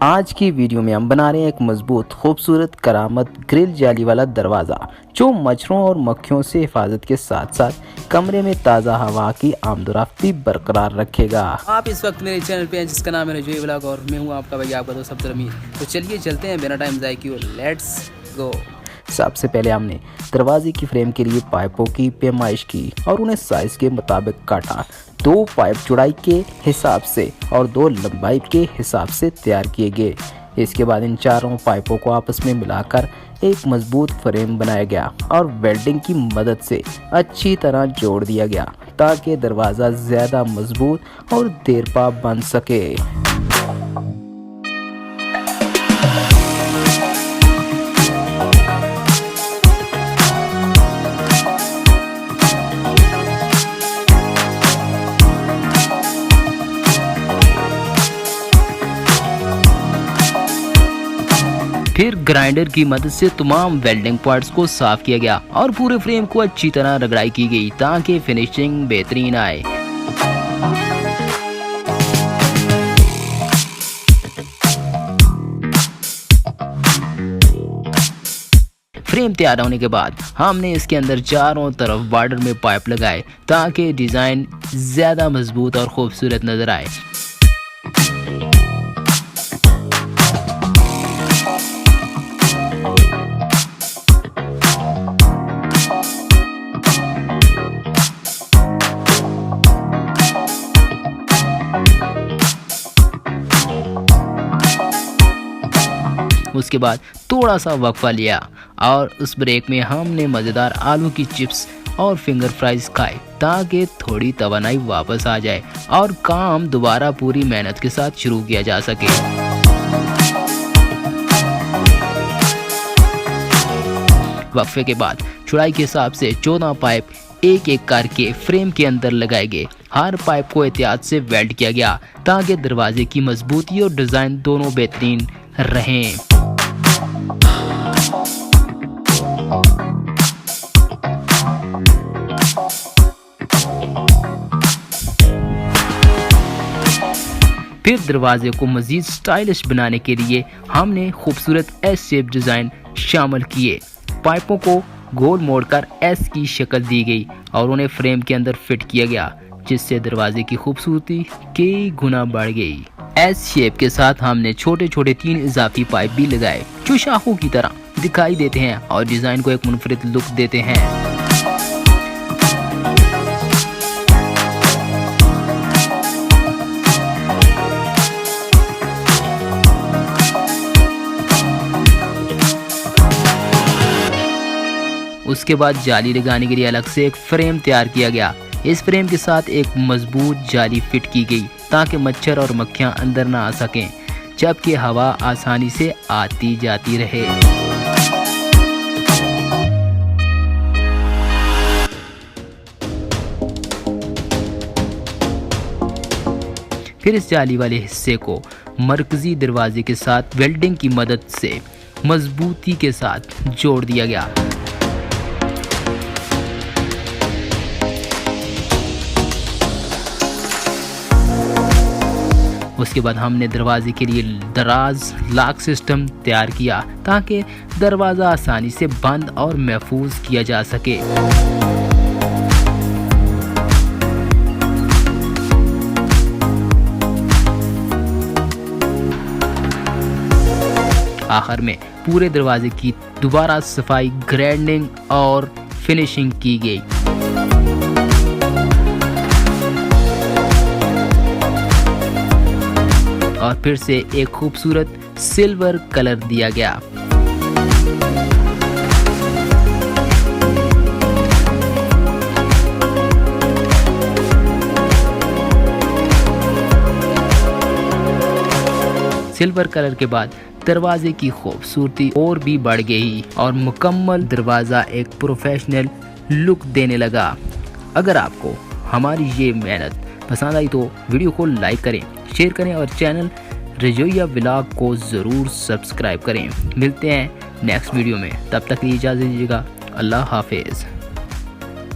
आज की वीडियो में हम बना रहे हैं एक मजबूत खूबसूरत करामत ग्रिल जाली वाला दरवाज़ा जो मच्छरों और मक्खियों से हिफाजत के साथ साथ कमरे में ताज़ा हवा की आमदोरफ्ती बरकरार रखेगा। आप इस वक्त मेरे चैनल पे हैं जिसका नाम है रजोई व्लॉग और मैं हूँ आपका भाई, आपका दोस्त अब्दुल अमीर। तो चलिए चलते हैं बिना टाइम ज़ाया किए, लेट्स गो। सबसे पहले हमने दरवाजे की फ्रेम के लिए पाइपों की पैमाइश की और उन्हें साइज़ के मुताबिक काटा। 2 पाइप चौड़ाई के हिसाब से और 2 लंबाई के हिसाब से तैयार किए गए। इसके बाद इन चारों पाइपों को आपस में मिलाकर एक मजबूत फ्रेम बनाया गया और वेल्डिंग की मदद से अच्छी तरह जोड़ दिया गया ताकि दरवाज़ा ज़्यादा मजबूत और देरपा बन सके। फिर ग्राइंडर की मदद से तमाम वेल्डिंग पार्ट्स को साफ किया गया और पूरे फ्रेम को अच्छी तरह रगड़ाई की गई ताकि फिनिशिंग बेहतरीन आए। फ्रेम तैयार होने के बाद हमने इसके अंदर चारों तरफ बॉर्डर में पाइप लगाए ताकि डिज़ाइन ज़्यादा मजबूत और खूबसूरत नजर आए। उसके बाद थोड़ा सा वक्फा लिया और उस ब्रेक में हमने मज़ेदार आलू की चिप्स और फिंगर फ्राइज खाए ताकि थोड़ी तवानाई वापस आ जाए और काम दोबारा पूरी मेहनत के साथ शुरू किया जा सके। वक्फे के बाद चौड़ाई के हिसाब से 14 पाइप एक एक करके फ्रेम के अंदर लगाए गए। हर पाइप को एहतियात से वेल्ड किया गया ताकि दरवाजे की मजबूती और डिज़ाइन दोनों बेहतरीन रहें। फिर दरवाजे को मजीद स्टाइलिश बनाने के लिए हमने खूबसूरत एस शेप डिज़ाइन शामिल किए। पाइपों को गोल मोड़कर एस की शक्ल दी गई और उन्हें फ्रेम के अंदर फिट किया गया जिससे दरवाजे की खूबसूरती कई गुना बढ़ गई। एस शेप के साथ हमने छोटे छोटे 3 इजाफी पाइप भी लगाए जो शाखों की तरह दिखाई देते हैं और डिज़ाइन को एक मुनफरिद लुक देते हैं। उसके बाद जाली लगाने के लिए अलग से एक फ्रेम तैयार किया गया। इस फ्रेम के साथ एक मजबूत जाली फिट की गई ताकि मच्छर और मक्खियां अंदर ना आ सकें जबकि हवा आसानी से आती जाती रहे। फिर इस जाली वाले हिस्से को मरकजी दरवाजे के साथ वेल्डिंग की मदद से मजबूती के साथ जोड़ दिया गया। उसके बाद हमने दरवाजे के लिए दराज लॉक सिस्टम तैयार किया ताकि दरवाज़ा आसानी से बंद और महफूज किया जा सके। आखिर में पूरे दरवाजे की दोबारा सफाई, ग्राइंडिंग और फिनिशिंग की गई। और फिर से एक खूबसूरत सिल्वर कलर दिया गया। सिल्वर कलर के बाद दरवाजे की खूबसूरती और भी बढ़ गई और मुकम्मल दरवाज़ा एक प्रोफेशनल लुक देने लगा। अगर आपको हमारी ये मेहनत पसंद आई तो वीडियो को लाइक करें, शेयर करें और चैनल रजोइया व्लॉग को ज़रूर सब्सक्राइब करें। मिलते हैं नेक्स्ट वीडियो में, तब तक इजाज़त दीजिएगा। अल्लाह हाफिज़।